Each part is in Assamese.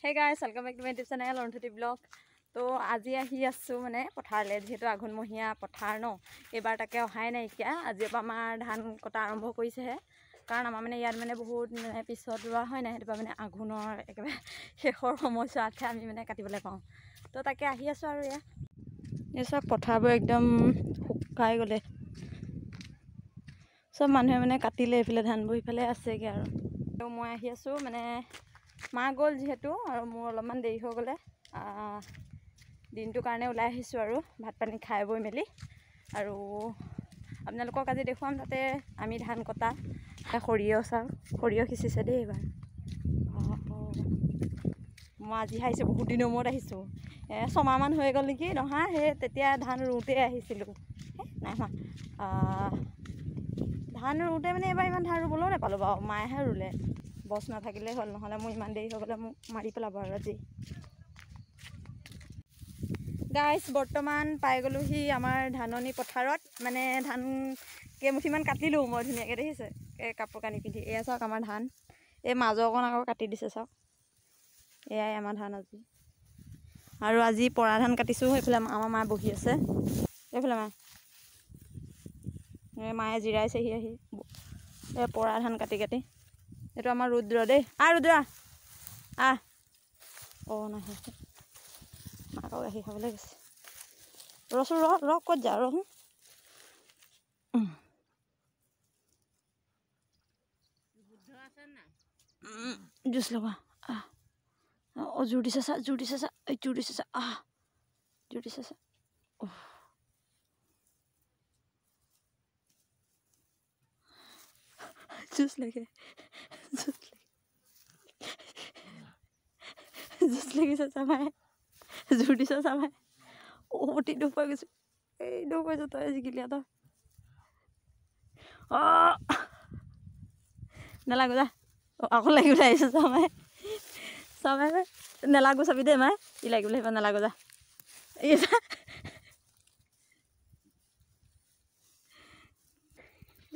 Hey guys, welcome back to my YouTube channel Orunthati Vlog. তো আজি আহি আছো মানে পথাৰলে যেহেতু আঘোণ মহীয়া পথাৰ ন এবাৰ তাকে অহাই নাই কিয়া আজি আমাৰ ধান কটা আৰম্ভ কৰিছেহে কাৰণ আমাৰ মানে ইয়াত মানে বহুত মানে পিছত ৰোৱা হয় না হেতু মানে আঘোণৰ একেবাৰে শেষৰ সময়ছোৱাতহে আমি মানে কাটিবলৈ পাওঁ তো তাকে আহি আছো আৰু এই সব পথাৰবোৰ একদম শুকাই গলে সব মানুহে মানে কাটিলে ইফালে ধানবোৰ ইফালে আছেগে আৰু মই আহি আছো মানে মা গ'ল যেহেতু আৰু মোৰ অলপমান দেৰি হৈ গ'লে দিনটো কাৰণে ওলাই আহিছো আৰু ভাত পানী খাই বৈ মেলি আৰু আপোনালোকক আজি দেখুৱাম তাতে আমি ধান কটা সৰিয়হ সিঁচিছে দেই এবাৰ মই আজি আহিছো বহুত দিনৰ মূৰত আহিছো ছমাহমান হৈ গ'ল নেকি নহয় সেই তেতিয়া ধান ৰুওঁতে আহিছিলোঁ নাই হোৱা ধান ৰুওঁতে মানে এবাৰ ইমান ধান ৰুবলৈও নাপালোঁ বাৰু মায়েহে ৰুলে বছ নাথাকিলে হ'ল নহ'লে মোৰ ইমান দেৰি হৈ গ'লে মোক মাৰি পেলাব আৰু আজি গাইছ বৰ্তমান পাই গ'লোহি আমাৰ ধাননি পথাৰত মানে ধান কেইমুঠিমান কাটিলোঁ মই ধুনীয়াকৈ দেখিছে এই কাপোৰ কানি পিন্ধি এয়া চাওক আমাৰ ধান এই মাজৰ অকণ আকৌ কাটি দিছে চাওক এয়াই আমাৰ ধান আজি আৰু আজি পৰা ধান কাটিছোঁ এইফালে আমাৰ মায়ে বহি আছে এইফালে মায়ে জিৰাইছেহি আহি এই পৰা ধান কাটি কাটি এইটো আমাৰ ৰুদ্ৰ দেই ৰুদ্ৰ নাহে মাকক গাখীৰ খাবলৈ গৈছে ৰচোন ৰ ক'ত যা ৰচোন জুচ লগা জোৰ দিছে চা জোৰ দিছে চা জোৰ দিছে চা জোৰ দিছে চা জুচ লাগে জুচ লাগিছে চা ভাই জোৰ দিছে চা ভাই অতি দুখ পাই গৈছো এই দুখ পাইছো তই জিকিলি তই নেলাগো যা আকৌ লাগিবলৈ আহিছো চামাই চামাই নেলাগো চাবি দেই মাই ই লাগিবলৈ আহিব নেলাগো যা এই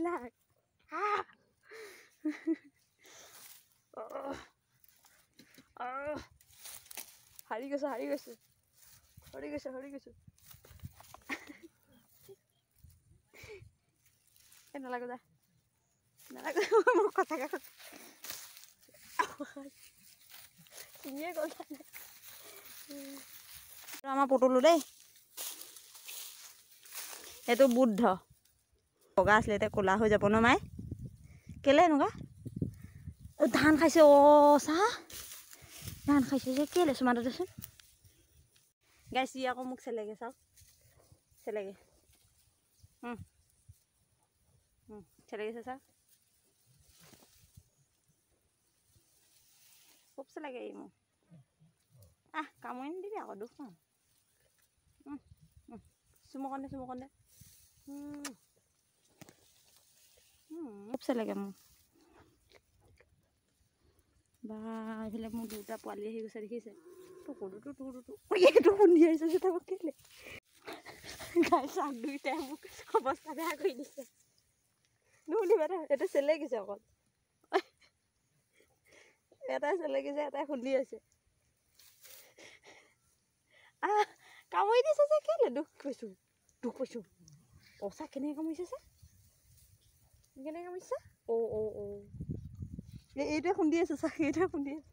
লাগ হাৰি গৈছো এই নেলাগো যা নেলাগো মোৰ কথাকে চিনিয়ে গ'ল আমাৰ পটলো দেই এইটো বুদ্ধ বগা আছিলে এতিয়া ক'লা হৈ যাব ন মাই কেলে এনেকুৱা ধান খাইছে চাহ ধান খাইছে যে কেলে চুমাটো দেচোন গাইছি আকৌ মোক চেলেগে চাওক চেলেগে চেলেগেছে চাওক খুব চেলেগে এই মোক কামুৰি নিদিবি আকৌ দুখ পাওঁ চুমকণ দে খুব চেলেগে মোক বা এইফালে মোৰ দুটা পোৱালি আহি গৈছে দেখিছে এইটো খুন্দি আহিছে যে তাক কেলে দুইটাই মোক অৱস্থা বেয়া কৰি দিছে নুশুনিবা এইটো চেলেগিছে অকল এটাই চেলেগিছে এটাই খুন্দি আছে কামুৰি দিছে যে কেলে দুখ পাইছো চা কেনেকৈ কামুৰিছে চা কেনেকৈ কামুৰিছে এইটোৱে খুন্দি আছে চা এইটোৱে খুন্দি আছে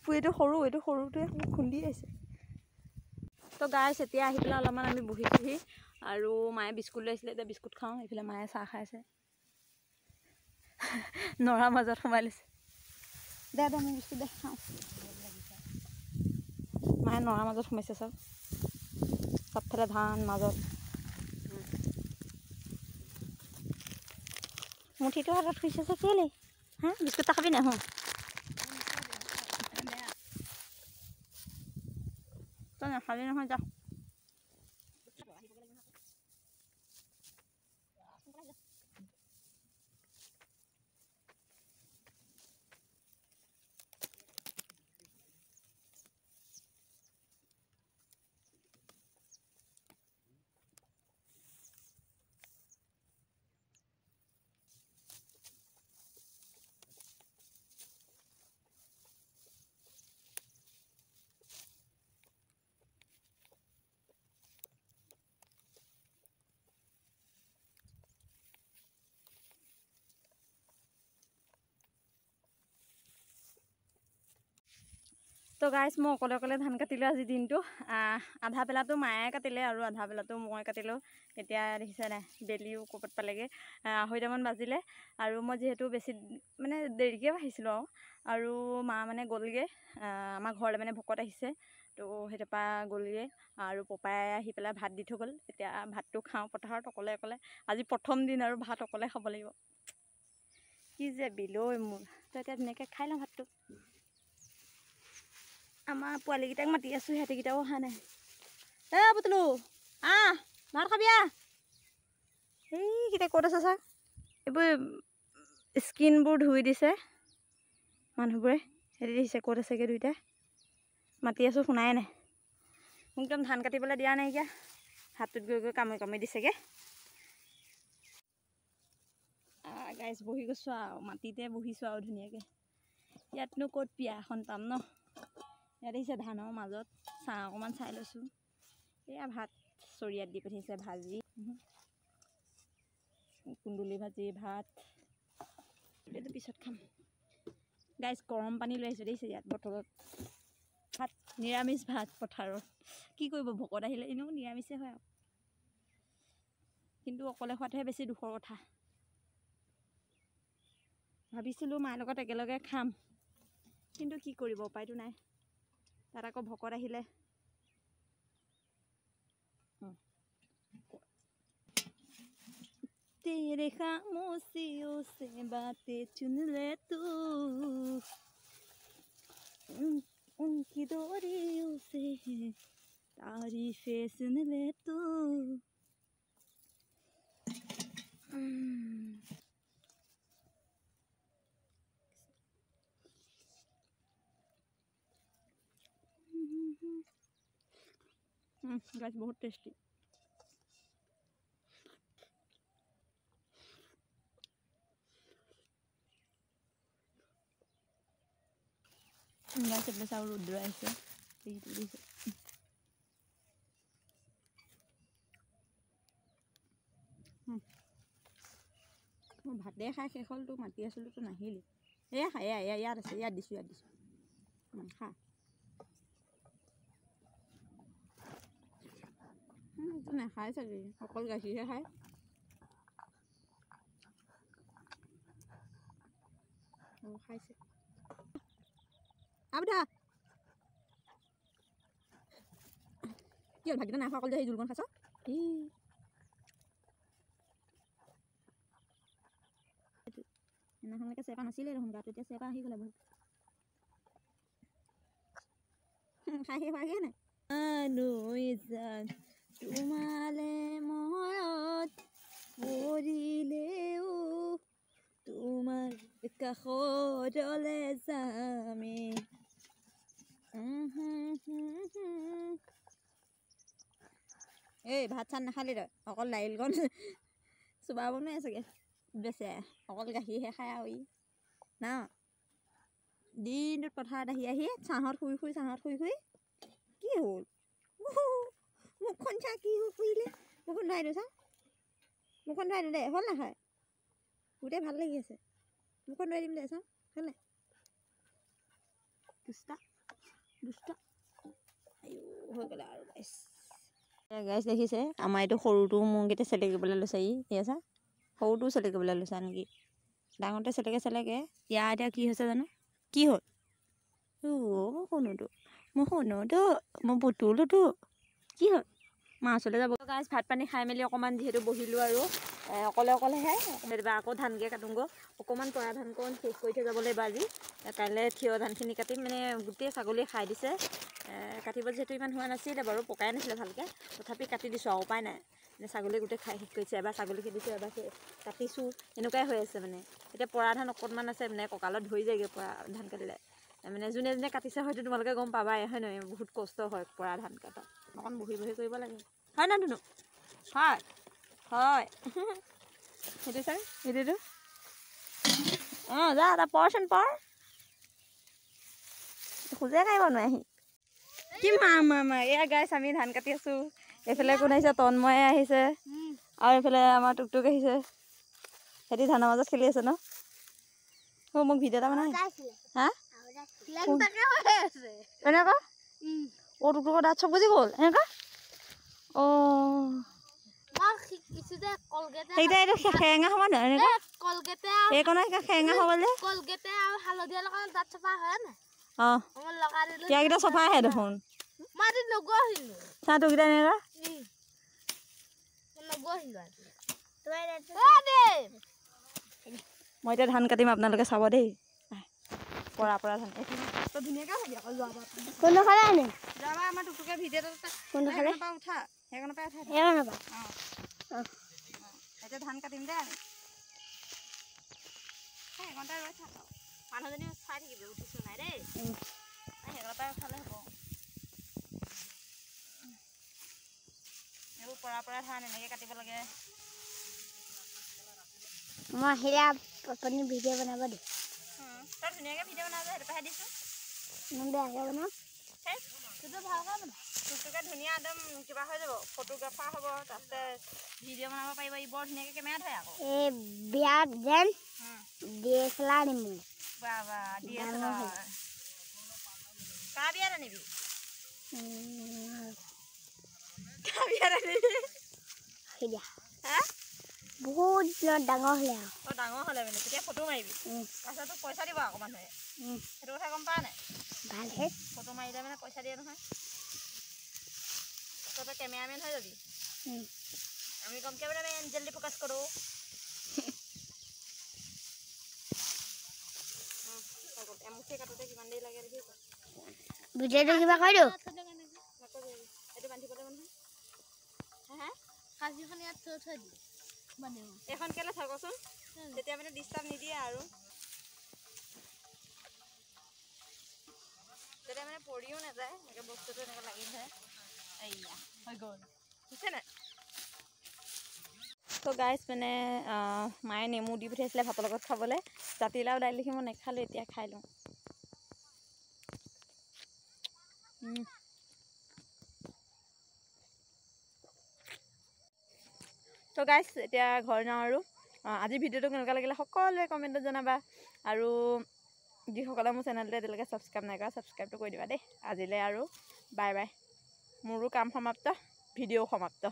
এইটো সৰুটোৱে খুন্দি আছে তো গাইছ এতিয়া আহি পেলাই অলপমান আমি বহিছোহি আৰু মায়ে বিস্কুট লৈ আহিছিলে এতিয়া বিস্কুট খাওঁ এইফালে মায়ে চাহ খাইছে নৰা মাজত সোমাই লৈছে দে মই বিস্কুট দে খাওঁ মায়ে নৰা মাজত সোমাইছে চাওক চবফালে ধান মাজত মুঠিটো হাতত থৈছে যে কেলে বিস্কুট এটা খাবি নাহো তই নাখালি নহয় যা তো গাইছ মই অকলে অকলে ধান কাটিলোঁ আজি দিনটো আধা বেলাটো মায়ে কাটিলে আৰু আধা বেলাটো মই কাটিলোঁ এতিয়া দেখিছে নাই বেলিও ক'ৰবাত পালেগৈ 2:30মান বাজিলে আৰু মই যিহেতু বেছি মানে দেৰিকৈ আহিছিলোঁ আৰু মা মানে গ'লগৈ আমাৰ ঘৰলৈ মানে ভকত আহিছে তো সেইটোৰপৰা গ'লগৈ আৰু পপাই আহি পেলাই ভাত দি থৈ গ'ল এতিয়া ভাতটো খাওঁ পথাৰত অকলে অকলে আজি প্ৰথম দিন আৰু ভাত অকলে খাব লাগিব কি যে বিলৈ মোৰ তো এতিয়া ধুনীয়াকৈ খাই লওঁ ভাতটো আমাৰ পোৱালীকেইটাক মাতি আছোঁ সিহঁতিকেইটাও অহা নাই পুতলু ভাত খাবি সেইকেইটা ক'ত আছে চাওক এইবোৰ স্কিনবোৰ ধুই দিছে মানুহবোৰে হেৰি দিছে ক'ত আছেগৈ দুইটা মাতি আছোঁ শুনাই নাই মোক একদম ধান কাটিবলৈ দিয়া নাইকিয়া হাতটোত গৈ গৈ কামুৰি কামুৰি দিছেগৈ গাইছ বহি গৈছোঁ আৰু মাটিতে বহিছোঁ আৰু ধুনীয়াকৈ ইয়াতনো ক'ত পিয়া এখন পাম ন ইয়াত আহিছে ধানৰ মাজত চাহ অকণমান চাই লৈছোঁ এয়া ভাত চৰিয়াত দি পঠিয়াইছে ভাজি কুন্দুলি ভাজি ভাত এইটো পিছত খাম গাইছ গৰম পানী লৈ আহিছোঁ দেখিছে ইয়াত বটলত ভাত নিৰামিষ ভাত পথাৰত কি কৰিব ভকত আহিলে এনেও নিৰামিষে হয় আৰু কিন্তু অকলে খোৱাতহে বেছি দুখৰ কথা ভাবিছিলোঁ মাৰ লগত একেলগে খাম কিন্তু কি কৰিব উপায়তো নাই তাত আকৌ ভকত আহিলে तेरे खामोशियों से बातें चुन ले तू उनकी डोरियों से तारीफें सुन ले तू गाइस बहुत टेस्टी गाइस अपने साउल रुद्र ऐसे মই ভাতে খাই শেষ হ'ল তো মাতি আছিলোঁ তো নাহিলি ইয়াত আছে ইয়াত দিছোঁ খা তো নাখায় চাগে অকল গাখীৰহে খায় খাইছে আবুধা কি হ'ল ভাতকেইটা নাই খোৱা অকল যে সেই জোলকণ খাইছ সেইদিনাখনলৈকে চেপা নাছিলে দেখোন গাটো এতিয়া চেপা আহি গ'লে বহুত খাই শেষ হোৱাগৈ নাই তোমালে মনত পৰিলেও তোমাৰ কাষৰলে যামে এই ভাত চাত নাখালি তই অকল দাইলকণ চুবাব নোৱাৰে চাগে বেচে অকল গাখীৰহে খায় আৰু না দিনটোত পথাৰত আহি ছাঁহত শুই শুই কি হ'ল মুখখন চা কি শুইলে মুখখন ধুৱাই দিওঁ চা মুখখন ধুৱাই দিওঁ দে হ'ল নাখায় গোটেই ভাল লাগি আছে মুখখন ধুৱাই দিম দে চা হ'ল নাই দুষ্ট হৈ গ'লে আৰু গাইছ দেখিছে আমাৰ এইটো সৰুটো মোৰকেইটা চেলেকিবলৈ লৈছে এয়া চা সৰুটো চেলেকিবলৈ লৈছা নেকি ডাঙৰতে চেলেকে ইয়াৰ এতিয়া কি হৈছে জানো কি হ'ল মই পুতুলোতো কি হ'ল মা ওচৰলৈ যাব গাইছ ভাত পানী খাই মেলি অকণমান যিহেতু বহিলোঁ আৰু অকলেহে আকৌ ধানকৈ কাটোঁগৈ অকণমান পৰা ধানকণ শেষ কৰি থৈ যাব লাগিব আজি কাইলৈ থিয় ধানখিনি কাটিম মানে গোটেই ছাগলীয়ে খাই দিছে কাটিব যিহেতু ইমান হোৱা নাছিলে বাৰু পকাই নাছিলে ভালকৈ তথাপি কাটি দিছোঁ আৰু উপায় নাই মানে ছাগলীয়ে গোটেই খাই শেষ কৰিছে এবাৰ ছাগলী খেদিছোঁ এবাৰ কাটিছোঁ এনেকুৱাই হৈ আছে মানে এতিয়া পৰা ধান অকণমান আছে মানে কঁকালত ধৰি যায়গৈ পৰা ধান কাটিলে মানে যোনে যোনে কাটিছে হয়তো তোমালোকে গম পাবাই হয় নহয় বহুত কষ্ট হয় পৰা ধান কটা অকণ বহি কৰিব লাগে হয় না ধুনু হয় সেইটো ছাৰ সেইটোতো যা এটা পৰচোন পৰ খোজে কাঢ়িব নোৱাৰে আহি কি মা এয়া গাইছ আমি ধান কাটি আছোঁ এইফালে কোন আহিছে তন্ময়ে আহিছে আৰু এইফালে আমাৰ টুকটুক আহিছে সিহঁতি ধানৰ মাজত খেলি আছে ন মোক ভিডিঅ' এটা বনাই লেংটাকে হৈ আছে এনেকা ও টুকটুকৰ দাঁত চব বুজি গ'ল এনেকা মই শিকিছো দে কলগেটে সেইটা এটা খেঙা সমান এনেকা কলগেটে এইকণা খেঙা হ'বলে কলগেটে আৰু হালধীয়া লগাই দাঁত চফা হয় না মই লগাই দিলো ইয়াকেইটা চফা আহে দেখোন মই আজি নগহিলো চা তোকেইটা এনেকা নগহিলো মই এতিয়া ধান কাটিম আপোনালোকে চাব দেই পৰা পৰা ধান তো ধুনীয়াকৈ থাকি আকৌ যোৱাবাৰ কোনফালে আনে যোৱাবাৰ আমাৰ টুকটুকে ভিডিঅ'টো কোনফালে পৰা উঠা সেইকণৰ পৰা উঠা এতিয়া ধান কাটিম দে আমি সেইকণতে ৰৈ থাক মানুহজনী চাই থাকিবি উঠিছোঁ নাই দেই সেইকণৰ পৰাই উঠালে হ'ব এইবোৰ পৰা ধান এনেকৈ কাটিব লাগে মই আহিলে আপুনি ভিডিঅ' বনাব দে তই ধুনীয়াকৈ ভিডিঅ' বনাব সেইটো পৰাহে দিছোঁ মই বেয়াকৈ বনাম তোৰতো ভালকৈ বনাম তোৰটোকে ধুনীয়া একদম কিবা হৈ যাব ফটোগ্ৰাফাৰ হ'ব তাৰপিছতে ভিডিঅ' বনাব পাৰিব ই বৰ ধুনীয়াকৈ কেমেৰা ধৰে আকৌ এই বিয়াত যেন DSLR আনিম বাবা DSLR কাৰ বিয়াত আনিবি কাৰ বিয়াত আনিবি বহুত ডাঙৰ হ'লে আৰু ডাঙৰ হ'লে মানে তেতিয়া ফটো মাৰিবি তাৰপিছত তোক পইচা দিব আকৌ মানুহে সেইটো কথা গম পাৱ নাই ভালহে ফটো মাৰিলে মানে পইচা দিয়ে নহয় তই কেমেৰামেন হৈ যাবি আমি কম কেমেৰামেন জলদি ফ'কাছ কৰোঁ এমুঠি কাটোতে কিমান দেৰি লাগে দেখিছ ভিডিঅ'টো কিবা কৰি দিওঁ এইটো বান্ধিবলৈ নহয় কাজিখন ইয়াত থৈ দিওঁ এইখন কেলৈ থয় কচোন তেতিয়া মানে ডিষ্টাৰ্ব নিদিয়ে আৰু তেতিয়া মানে পৰিও নাযায় এনেকৈ বস্তুটো এনেকৈ লাগি ধৰে এয়া হৈ গ'ল হৈছে নাই তো গাইজ মানে মায়ে নেমু দি পঠিয়াইছিলে ভাতৰ লগত খাবলৈ জাতিলাও দাইল দেখি মই নেখালোঁ এতিয়া খাই লওঁ তো গাইজ এতিয়া ঘৰ যাওঁ আৰু আজি ভিডিঅ'টো কেনেকুৱা লাগিলে সকলোৱে কমেণ্টত জনাবা আৰু যিসকলে মোৰ চেনেলটো এতিয়ালৈকে ছাবস্ক্ৰাইব নাই কৰা ছাবস্ক্ৰাইবটো কৰি দিবা দেই আজিলৈ আৰু বাই বাই মোৰো কাম সমাপ্ত ভিডিঅ'ও সমাপ্ত